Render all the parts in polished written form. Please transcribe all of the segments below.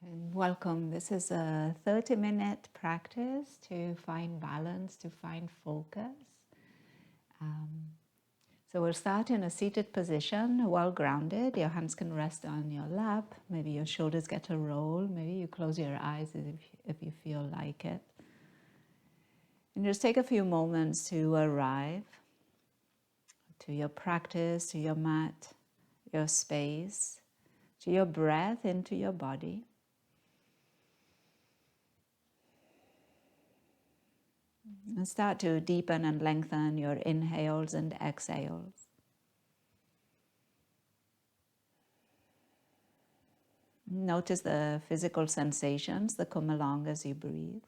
And welcome. This is a 30-minute practice to find balance, to find focus. Um, so we'll start in a seated position, well grounded. Your hands can rest on your lap. Maybe your shoulders get a roll. Maybe you close your eyes if you feel like it. And just take a few moments to arrive to your practice, to your mat, your space, to your breath into your body. And start to deepen and lengthen your inhales and exhales. Notice the physical sensations that come along as you breathe.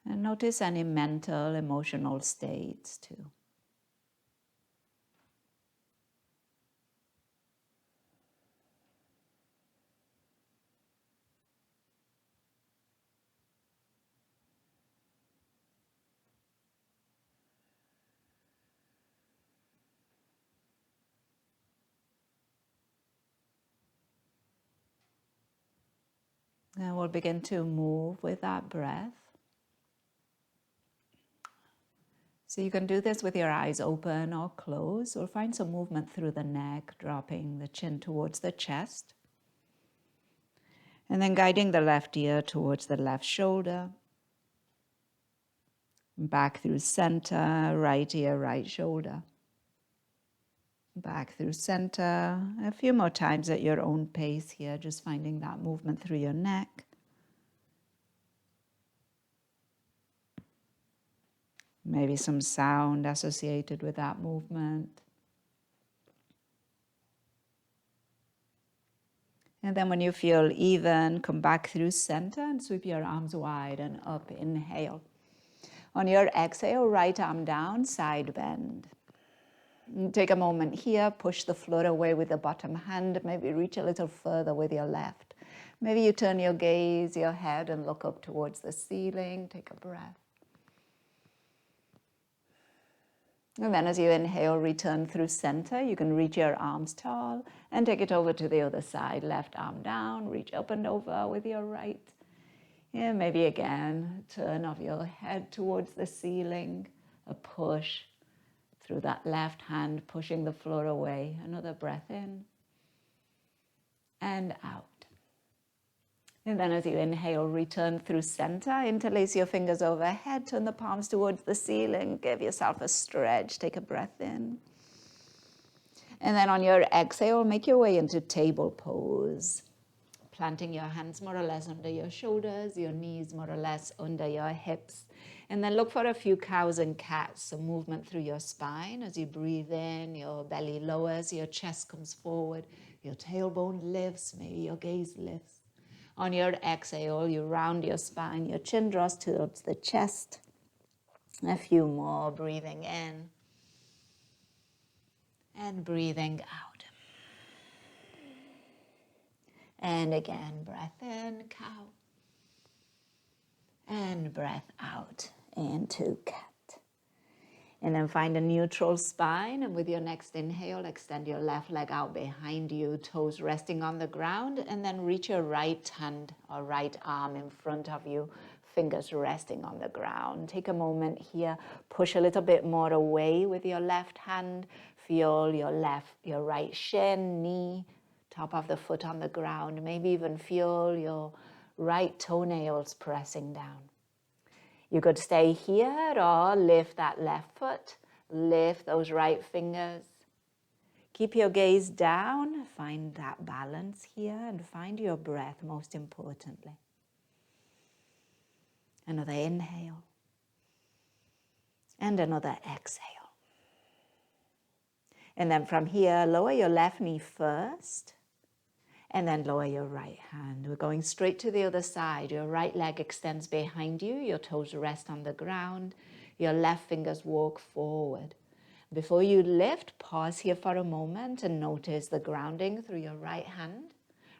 And notice any mental, emotional states too. And we'll begin to move with that breath. So you can do this with your eyes open or closed, or find some movement through the neck, dropping the chin towards the chest. And then guiding the left ear towards the left shoulder. Back through center, right ear, right shoulder. Back through center. A few more times at your own pace here, just finding that movement through your neck. Maybe some sound associated with that movement. And then when you feel even, come back through center and sweep your arms wide and up. Inhale. On your exhale, right arm down, side bend. Take a moment here, push the floor away with the bottom hand, maybe reach a little further with your left. Maybe you turn your gaze, your head, and look up towards the ceiling. Take a breath. And then as you inhale, return through center. You can reach your arms tall and take it over to the other side. Left arm down, reach up and over with your right. And maybe again, turn of your head towards the ceiling, a push through that left hand, pushing the floor away. Another breath in and out. And then as you inhale, return through center, interlace your fingers overhead, turn the palms towards the ceiling, give yourself a stretch, take a breath in. And then on your exhale, make your way into table pose. Planting your hands more or less under your shoulders, your knees more or less under your hips. And then look for a few cows and cats, some movement through your spine. As you breathe in, your belly lowers, your chest comes forward, your tailbone lifts, maybe your gaze lifts. On your exhale, you round your spine, your chin draws towards the chest. A few more, breathing in and breathing out. And again, breath in, cow. And breath out into cat. And then find a neutral spine, and with your next inhale, extend your left leg out behind you, toes resting on the ground, and then reach your right hand or right arm in front of you, fingers resting on the ground. Take a moment here, push a little bit more away with your left hand, feel your right shin, knee, top of the foot on the ground, maybe even feel your right toenails pressing down. You could stay here or lift that left foot, lift those right fingers. Keep your gaze down, find that balance here, and find your breath most importantly. Another inhale and another exhale. And then from here, lower your left knee first. And then lower your right hand. We're going straight to the other side. Your right leg extends behind you. Your toes rest on the ground. Your left fingers walk forward. Before you lift, pause here for a moment and notice the grounding through your right hand,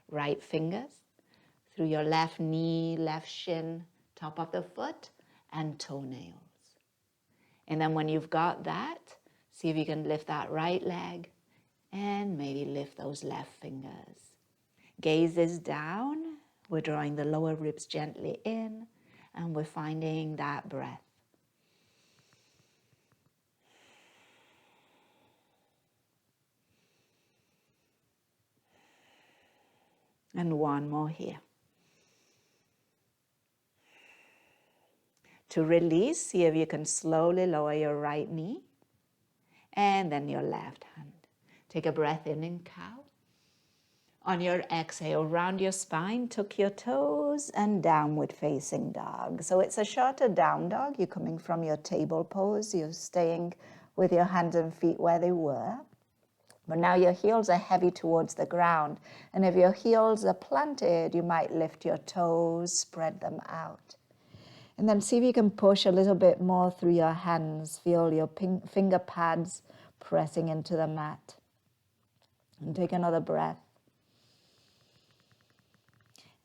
right fingers, through your left knee, left shin, top of the foot, and toenails. And then when you've got that, See if you can lift that right leg and maybe lift those left fingers. Gaze is down. We're drawing the lower ribs gently in and we're finding that breath. And one more here. To release, see if you can slowly lower your right knee and then your left hand. Take a breath in cow. On your exhale, round your spine, tuck your toes and downward facing dog. So it's a shorter down dog. You're coming from your table pose. You're staying with your hands and feet where they were. But now your heels are heavy towards the ground. And if your heels are planted, you might lift your toes, spread them out. And then see if you can push a little bit more through your hands. Feel your finger pads pressing into the mat. And take another breath.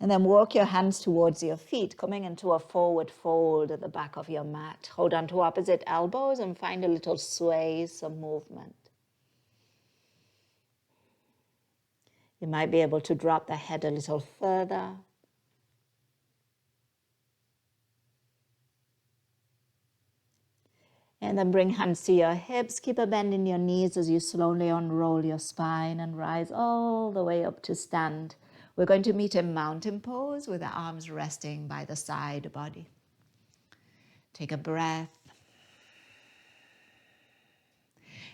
And then walk your hands towards your feet, coming into a forward fold at the back of your mat. Hold on to opposite elbows and find a little sway, some movement. You might be able to drop the head a little further. And then bring hands to your hips. Keep a bend in your knees as you slowly unroll your spine and rise all the way up to stand. We're going to meet in mountain pose with the arms resting by the side body. Take a breath.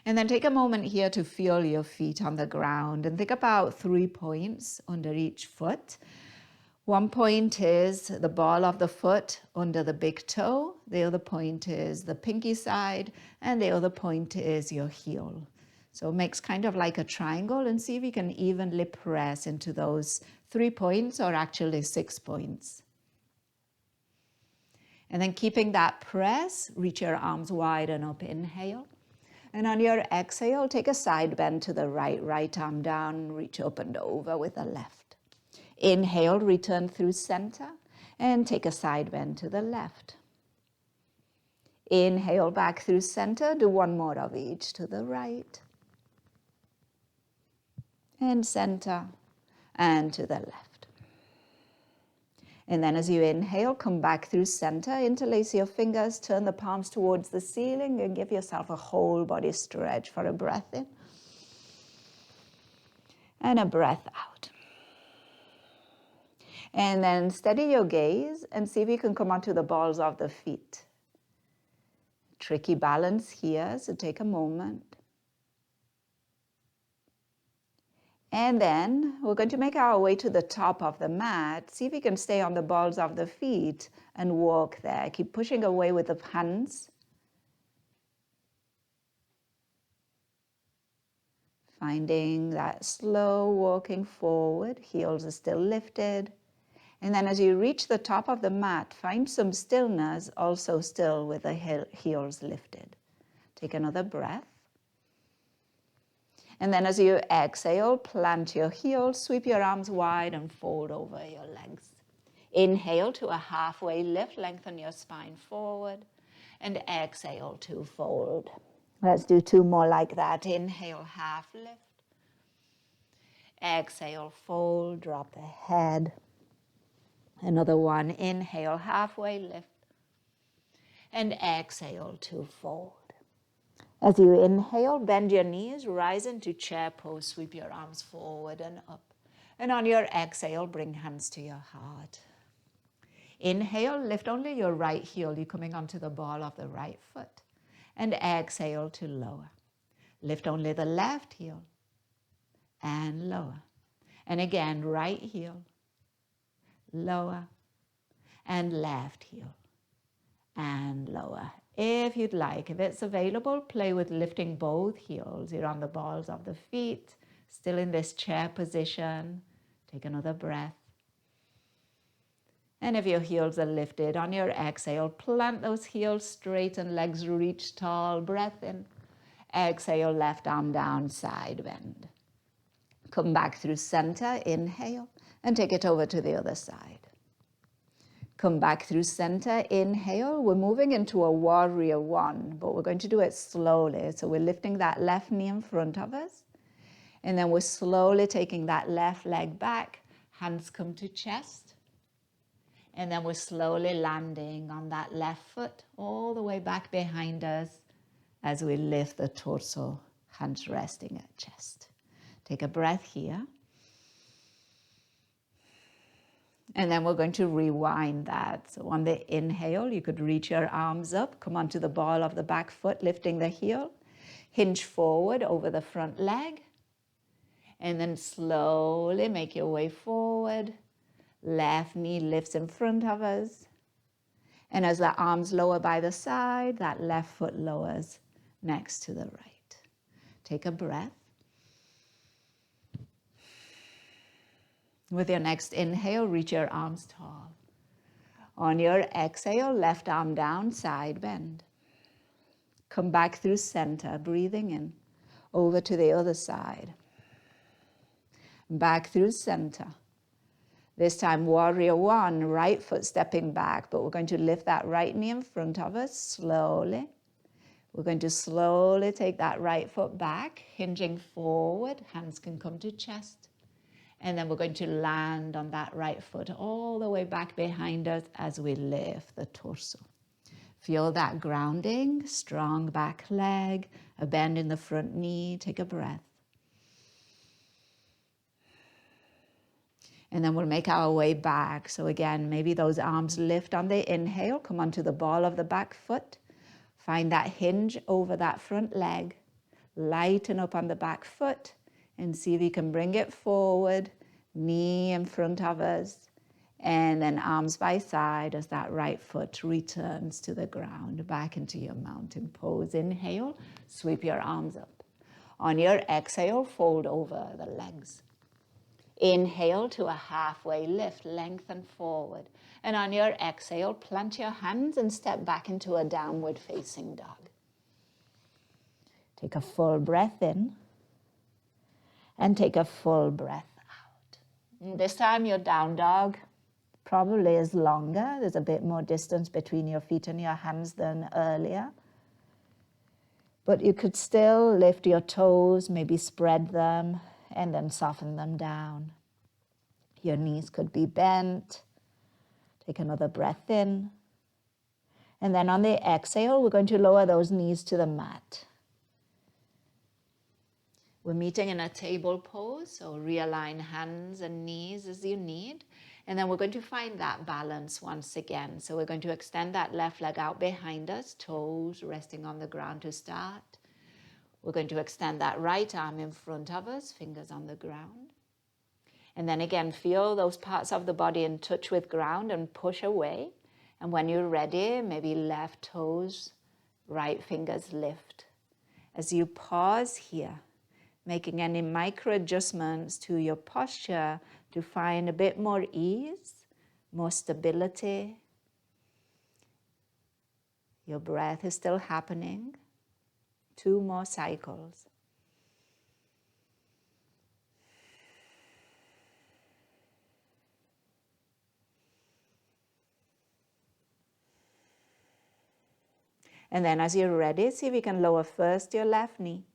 And then take a moment here to feel your feet on the ground and think about 3 points under each foot. One point is the ball of the foot under the big toe. The other point is the pinky side. And the other point is your heel. So it makes kind of like a triangle, and see if you can evenly press into those 3 points, or actually 6 points. And then keeping that press, reach your arms wide and up, inhale. And on your exhale, take a side bend to the right arm down, reach up and over with the left. Inhale, return through center, and take a side bend to the left. Inhale back through center, do one more of each to the right. And center, and to the left. And then as you inhale, come back through center, interlace your fingers, turn the palms towards the ceiling, and give yourself a whole body stretch for a breath in. And a breath out. And then steady your gaze and see if you can come onto the balls of the feet. Tricky balance here, so take a moment. And then we're going to make our way to the top of the mat. See if you can stay on the balls of the feet and walk there. Keep pushing away with the hands. Finding that slow walking forward, heels are still lifted. And then as you reach the top of the mat, find some stillness, also still with the heels lifted. Take another breath. And then as you exhale, plant your heels, sweep your arms wide and fold over your legs. Inhale to a halfway lift, lengthen your spine forward, and exhale to fold. Let's do 2 more like that. Inhale, half lift. Exhale, fold, drop the head. Another one, inhale, halfway lift. And exhale to fold. As you inhale, bend your knees, rise into chair pose, sweep your arms forward and up. And on your exhale, bring hands to your heart. Inhale, lift only your right heel. You're coming onto the ball of the right foot. And exhale to lower. Lift only the left heel and lower. And again, right heel, lower, and left heel and lower. If you'd like, if it's available, play with lifting both heels. You're on the balls of the feet, still in this chair position. Take another breath. And if your heels are lifted, on your exhale, plant those heels straight and legs reach tall. Breath in. Exhale, left arm down, side bend. Come back through center, inhale, and take it over to the other side. Come back through center, inhale. We're moving into a warrior one, but we're going to do it slowly. So we're lifting that left knee in front of us. And then we're slowly taking that left leg back. Hands come to chest. And then we're slowly landing on that left foot all the way back behind us as we lift the torso, hands resting at chest. Take a breath here. And then we're going to rewind that. So on the inhale, you could reach your arms up, come onto the ball of the back foot, lifting the heel, hinge forward over the front leg, and then slowly make your way forward. Left knee lifts in front of us. And as the arms lower by the side, that left foot lowers next to the right. Take a breath. With your next inhale, reach your arms tall. On your exhale, left arm down, side bend. Come back through center, breathing in, over to the other side. Back through center. This time, warrior one, right foot stepping back, but we're going to lift that right knee in front of us slowly. We're going to slowly take that right foot back, hinging forward. Hands can come to chest. And then we're going to land on that right foot all the way back behind us as we lift the torso. Feel that grounding, strong back leg, a bend in the front knee. Take a breath. And then we'll make our way back. So again, maybe those arms lift on the inhale, come onto the ball of the back foot. Find that hinge over that front leg. Lighten up on the back foot. And see if you can bring it forward, knee in front of us, and then arms by side as that right foot returns to the ground, back into your mountain pose. Inhale, sweep your arms up. On your exhale, fold over the legs. Inhale to a halfway lift, lengthen forward. And on your exhale, plant your hands and step back into a downward facing dog. Take a full breath in. And take a full breath out. And this time your down dog probably is longer. There's a bit more distance between your feet and your hands than earlier. But you could still lift your toes, maybe spread them, and then soften them down. Your knees could be bent. Take another breath in. And then on the exhale, we're going to lower those knees to the mat. We're meeting in a table pose, so realign hands and knees as you need. And then we're going to find that balance once again. So we're going to extend that left leg out behind us, toes resting on the ground to start. We're going to extend that right arm in front of us, fingers on the ground. And then again, feel those parts of the body in touch with ground and push away. And when you're ready, maybe left toes, right fingers lift. As you pause here, making any micro adjustments to your posture to find a bit more ease, more stability. Your breath is still happening. 2 more cycles. And then as you're ready, see if you can lower first your left knee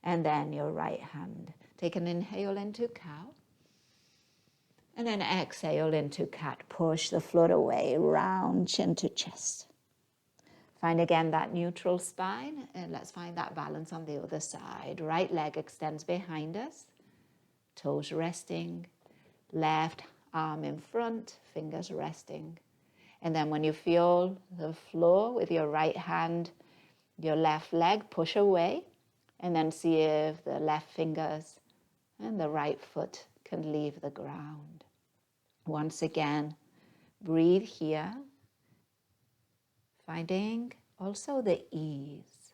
and then your right hand. Take an inhale into cow. And then exhale into cat. Push the foot away, round chin to chest. Find again that neutral spine, and let's find that balance on the other side. Right leg extends behind us, toes resting, left arm in front, fingers resting. And then when you feel the floor with your right hand, your left leg, push away, and then see if the left fingers and the right foot can leave the ground. Once again, breathe here, finding also the ease,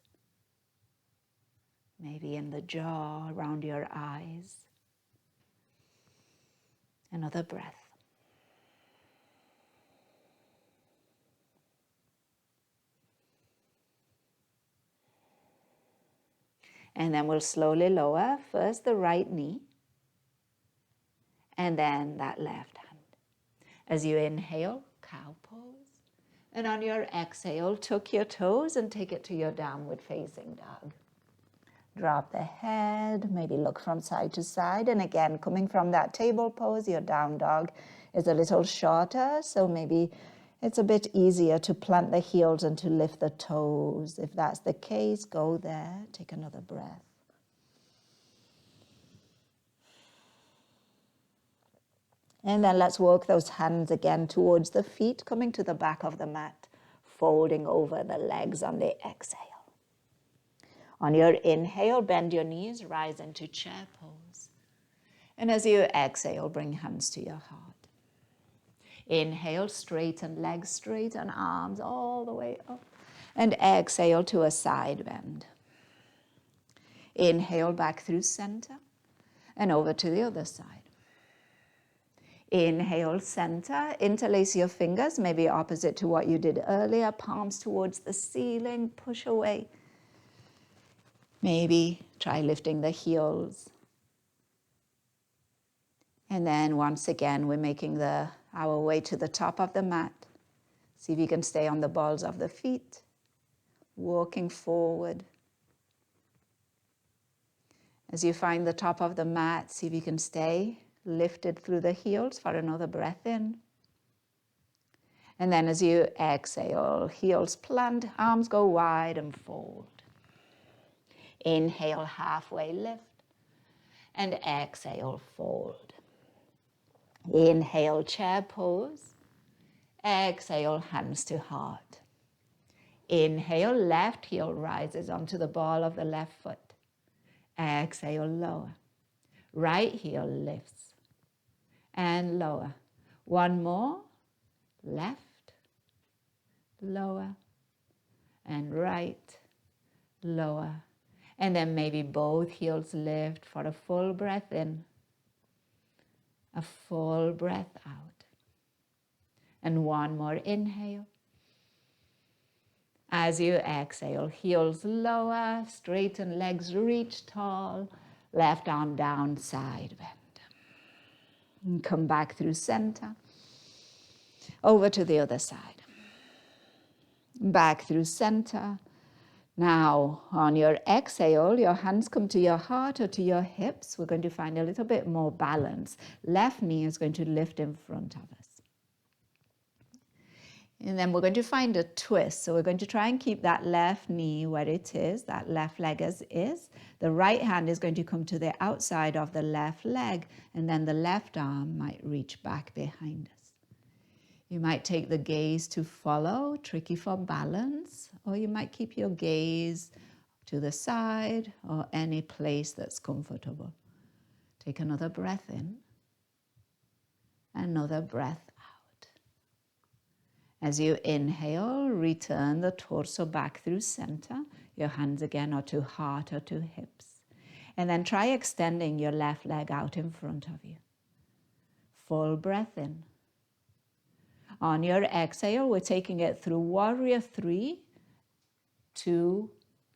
maybe in the jaw, around your eyes. Another breath. And then we'll slowly lower first the right knee and then that left hand. As you inhale, cow pose. And on your exhale, tuck your toes and take it to your downward facing dog. Drop the head, maybe look from side to side. And again, coming from that table pose, your down dog is a little shorter. So maybe it's a bit easier to plant the heels and to lift the toes. If that's the case, go there. Take another breath. And then let's work those hands again towards the feet, coming to the back of the mat, folding over the legs on the exhale. On your inhale, bend your knees, rise into chair pose. And as you exhale, bring hands to your heart. Inhale, straighten legs, straighten arms all the way up. And exhale to a side bend. Inhale back through center and over to the other side. Inhale, center, interlace your fingers, maybe opposite to what you did earlier, palms towards the ceiling, push away. Maybe try lifting the heels. And then once again, we're making our way to the top of the mat. See if you can stay on the balls of the feet, walking forward. As you find the top of the mat, see if you can stay lifted through the heels for another breath in. And then as you exhale, heels plant, arms go wide and fold. Inhale, halfway lift, and exhale, fold. Inhale, chair pose. Exhale, hands to heart. Inhale, left heel rises onto the ball of the left foot. Exhale, lower. Right heel lifts and lower. One more, left, lower, and right, lower. And then maybe both heels lift for a full breath in, a full breath out. And one more inhale. As you exhale, heels lower, straighten legs, reach tall, left arm down, side bend. And come back through center, over to the other side. Back through center. Now, on your exhale, your hands come to your heart or to your hips. We're going to find a little bit more balance. Left knee is going to lift in front of us. And then we're going to find a twist. So we're going to try and keep that left knee where it is, that left leg as is. The right hand is going to come to the outside of the left leg, and then the left arm might reach back behind us. You might take the gaze to follow, tricky for balance, or you might keep your gaze to the side or any place that's comfortable. Take another breath in, another breath out. As you inhale, return the torso back through center. Your hands again are to heart or to hips. And then try extending your left leg out in front of you. Full breath in. On your exhale, we're taking it through warrior 3 to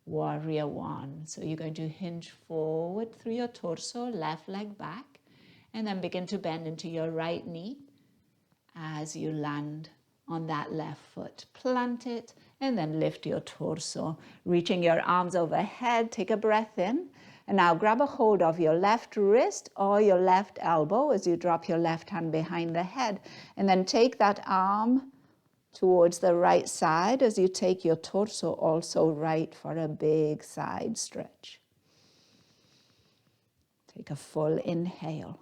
warrior 1. So you're going to hinge forward through your torso, left leg back, and then begin to bend into your right knee as you land on that left foot. Plant it and then lift your torso, reaching your arms overhead. Take a breath in. And now grab a hold of your left wrist or your left elbow as you drop your left hand behind the head. And then take that arm towards the right side as you take your torso also right for a big side stretch. Take a full inhale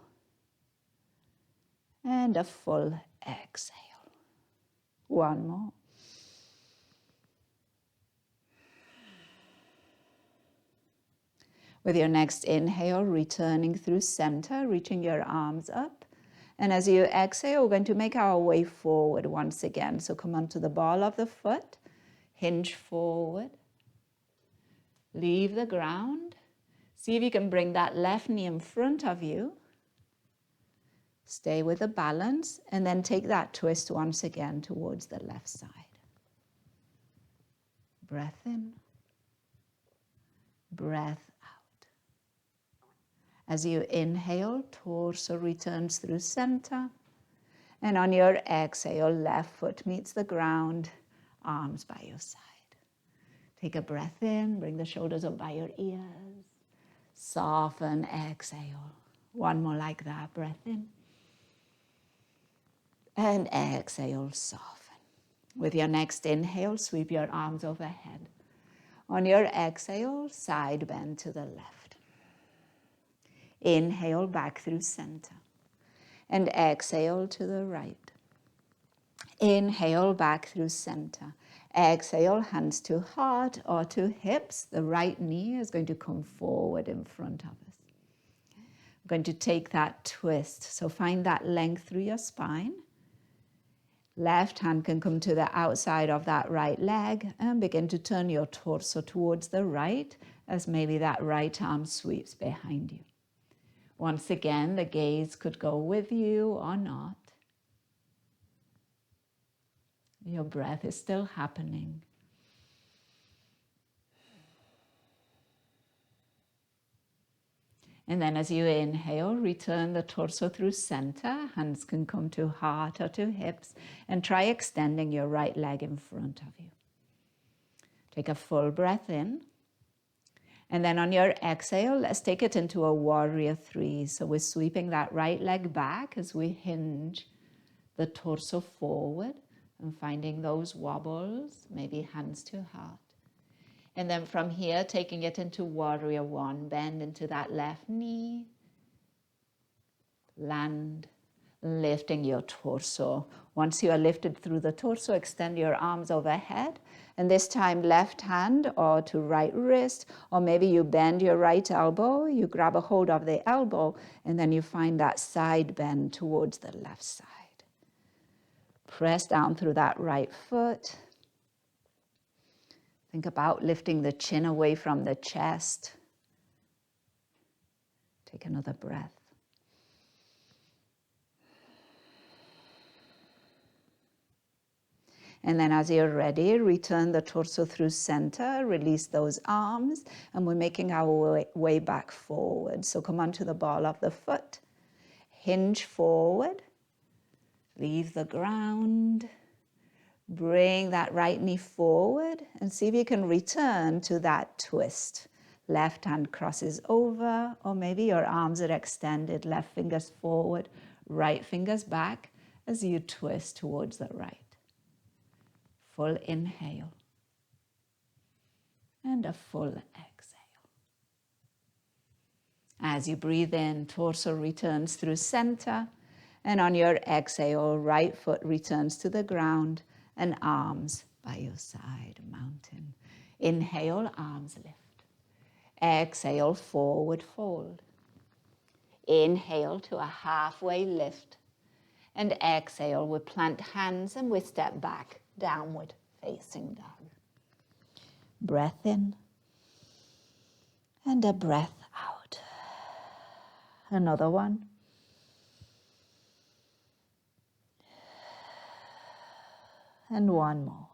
and a full exhale. One more. With your next inhale, returning through center, reaching your arms up. And as you exhale, we're going to make our way forward once again. So come onto the ball of the foot, hinge forward, leave the ground. See if you can bring that left knee in front of you. Stay with the balance, and then take that twist once again towards the left side. Breath in, breath out. As you inhale, torso returns through center. And on your exhale, left foot meets the ground, arms by your side. Take a breath in, bring the shoulders up by your ears. Soften, exhale. One more like that, breath in. And exhale, soften. With your next inhale, sweep your arms overhead. On your exhale, side bend to the left. Inhale back through center. And exhale to the right. Inhale back through center. Exhale, hands to heart or to hips. The right knee is going to come forward in front of us. I'm going to take that twist. So find that length through your spine. Left hand can come to the outside of that right leg and begin to turn your torso towards the right as maybe that right arm sweeps behind you. Once again, the gaze could go with you or not. Your breath is still happening. And then as you inhale, return the torso through center. Hands can come to heart or to hips. And try extending your right leg in front of you. Take a full breath in. And then on your exhale, let's take it into a warrior three. So we're sweeping that right leg back as we hinge the torso forward. And finding those wobbles, maybe hands to heart. And then from here, taking it into warrior one, bend into that left knee. Land, lifting your torso. Once you are lifted through the torso, extend your arms overhead. And this time, left hand or to right wrist, or maybe you bend your right elbow, you grab a hold of the elbow, and then you find that side bend towards the left side. Press down through that right foot. Think about lifting the chin away from the chest. Take another breath. And then as you're ready, return the torso through center, release those arms, and we're making our way back forward. So come onto the ball of the foot, hinge forward. Leave the ground, bring that right knee forward and see if you can return to that twist. Left hand crosses over, or maybe your arms are extended, left fingers forward, right fingers back as you twist towards the right. Full inhale and a full exhale. As you breathe in, torso returns through center. And on your exhale, right foot returns to the ground and arms by your side, mountain. Inhale, arms lift. Exhale, forward fold. Inhale to a halfway lift. And exhale, we plant hands and we step back, downward facing dog. Breath in and a breath out. Another one. And one more.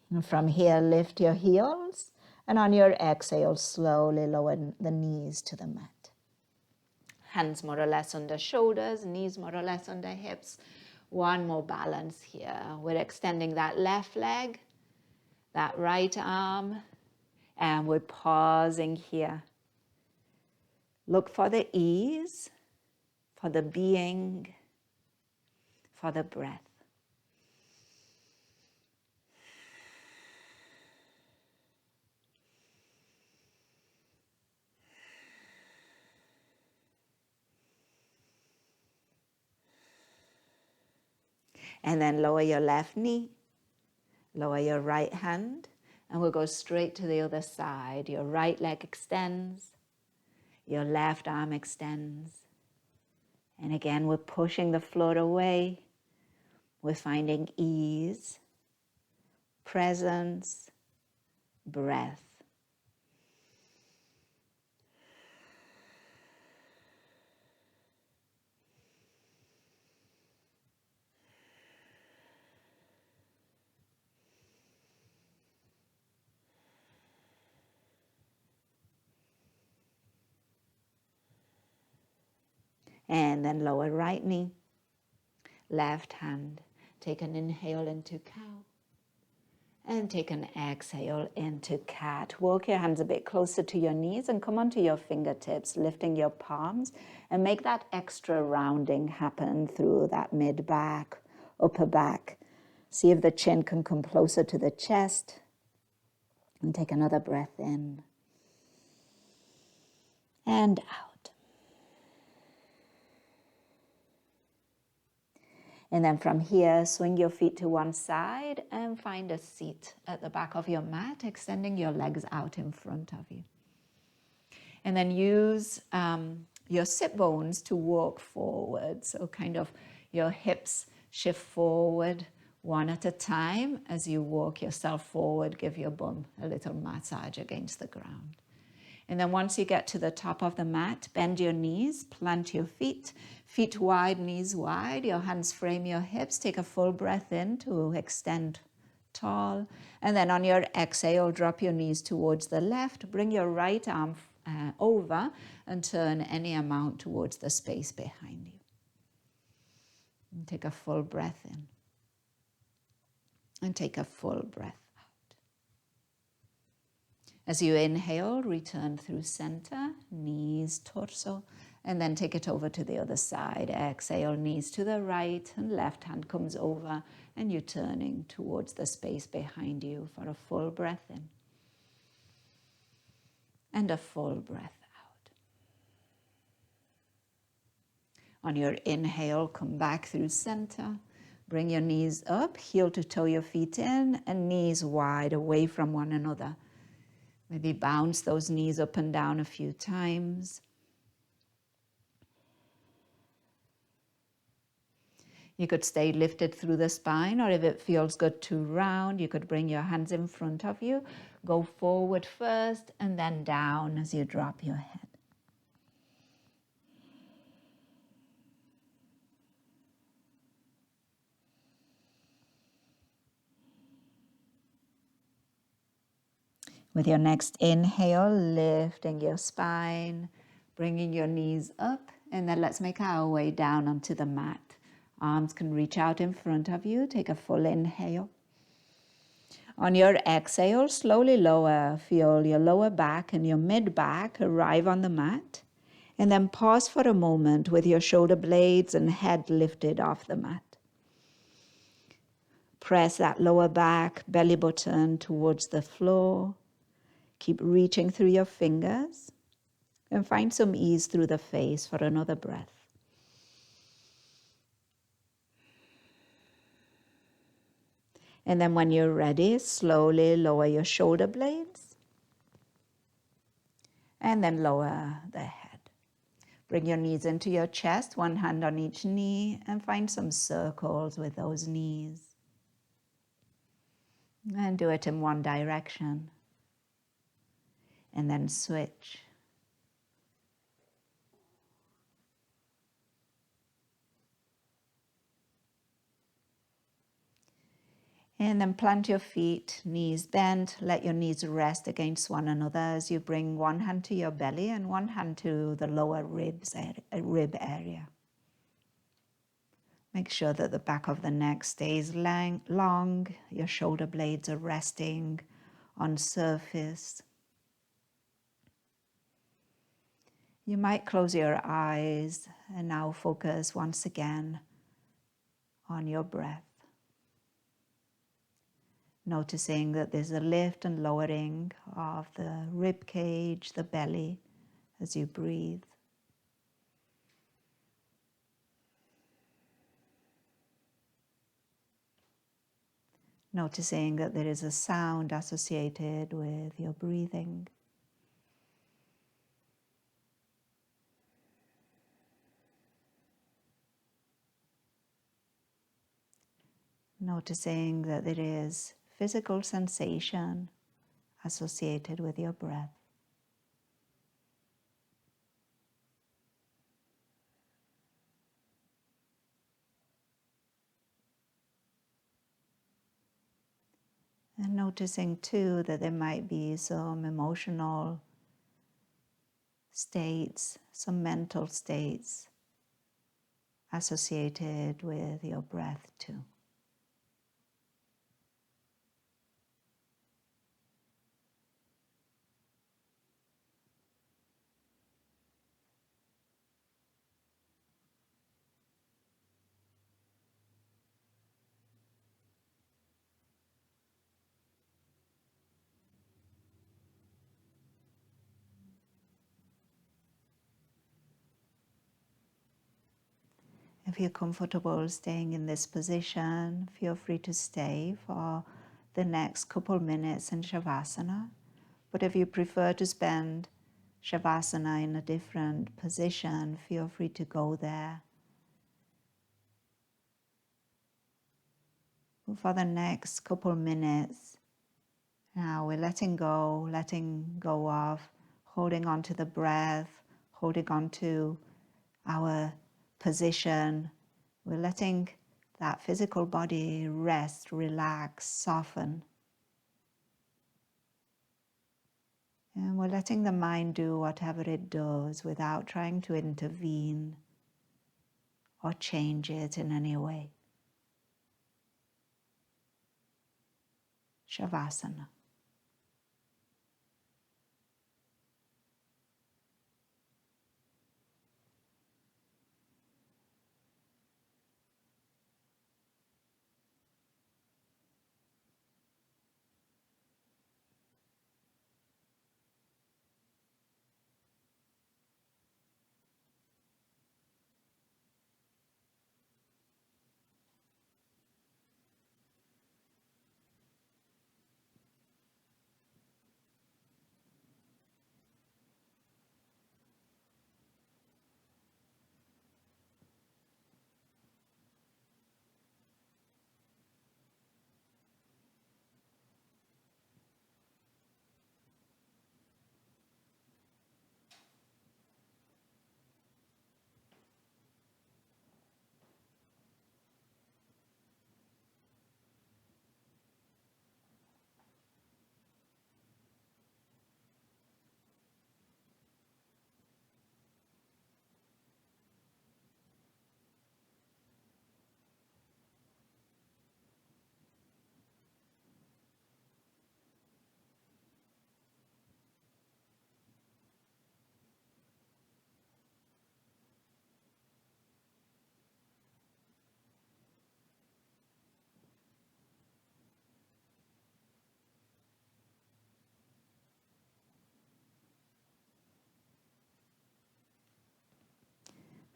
And from here, lift your heels. And on your exhale, slowly lower the knees to the mat. Hands more or less on the shoulders, knees more or less on the hips. One more balance here. We're extending that left leg, that right arm, and we're pausing here. Look for the ease, for the being, for the breath. And then lower your left knee, lower your right hand, and we'll go straight to the other side. Your right leg extends, your left arm extends. And again, we're pushing the floor away. We're finding ease, presence, breath. And then lower right knee, left hand. Take an inhale into cow. And take an exhale into cat. Walk your hands a bit closer to your knees and come onto your fingertips, lifting your palms, and make that extra rounding happen through that mid-back, upper back. See if the chin can come closer to the chest. And take another breath in and out. And then from here, swing your feet to one side and find a seat at the back of your mat, extending your legs out in front of you. And then use your sit bones to walk forward. So kind of your hips shift forward one at a time. As you walk yourself forward, give your bum a little massage against the ground. And then once you get to the top of the mat, bend your knees, plant your feet, feet wide, knees wide. Your hands frame your hips. Take a full breath in to extend tall. And then on your exhale, drop your knees towards the left. Bring your right arm over and turn any amount towards the space behind you. And take a full breath in. And take a full breath out. As you inhale, return through center, knees, torso, and then take it over to the other side. Exhale, knees to the right, and left hand comes over, and you're turning towards the space behind you for a full breath in. And a full breath out. On your inhale, come back through center. Bring your knees up, heel to toe your feet in, and knees wide away from one another. Maybe bounce those knees up and down a few times. You could stay lifted through the spine, or if it feels good to round, you could bring your hands in front of you. Go forward first and then down as you drop your head. With your next inhale, lifting your spine, bringing your knees up, and then let's make our way down onto the mat. Arms can reach out in front of you. Take a full inhale. On your exhale, slowly lower. Feel your lower back and your mid-back arrive on the mat. And then pause for a moment with your shoulder blades and head lifted off the mat. Press that lower back, belly button towards the floor. Keep reaching through your fingers and find some ease through the face for another breath. And then when you're ready, slowly lower your shoulder blades and then lower the head. Bring your knees into your chest, one hand on each knee, and find some circles with those knees. And do it in one direction. And then switch. And then plant your feet, knees bent. Let your knees rest against one another as you bring one hand to your belly and one hand to the lower rib area. Make sure that the back of the neck stays long. Your shoulder blades are resting on surface. You might close your eyes and now focus once again on your breath. Noticing that there's a lift and lowering of the rib cage, the belly, as you breathe. Noticing that there is a sound associated with your breathing. Noticing that there is physical sensation associated with your breath. And noticing too that there might be some emotional states, some mental states associated with your breath too. If you're comfortable staying in this position, feel free to stay for the next couple minutes in Shavasana. But if you prefer to spend Shavasana in a different position, feel free to go there. For the next couple minutes, now we're letting go of holding on to the breath, holding on to our position. We're letting that physical body rest, relax, soften. And we're letting the mind do whatever it does without trying to intervene or change it in any way. Shavasana.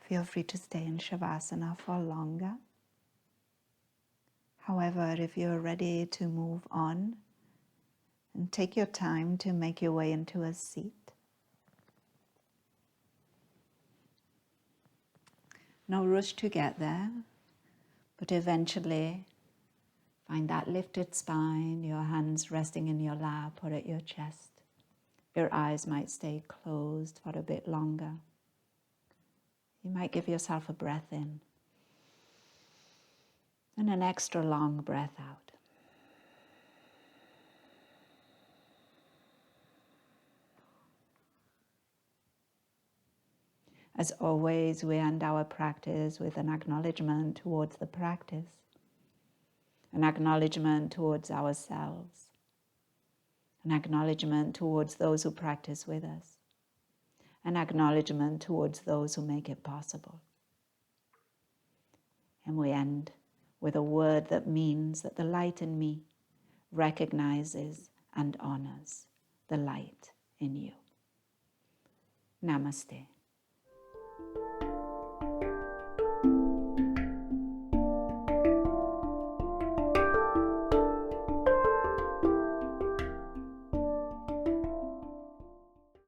Feel free to stay in Shavasana for longer. However, if you're ready to move on, and take your time to make your way into a seat. No rush to get there, but eventually find that lifted spine, your hands resting in your lap or at your chest. Your eyes might stay closed for a bit longer. You might give yourself a breath in and an extra long breath out. As always, we end our practice with an acknowledgement towards the practice, an acknowledgement towards ourselves, an acknowledgement towards those who practice with us, an acknowledgement towards those who make it possible. And we end with a word that means that the light in me recognizes and honors the light in you. Namaste.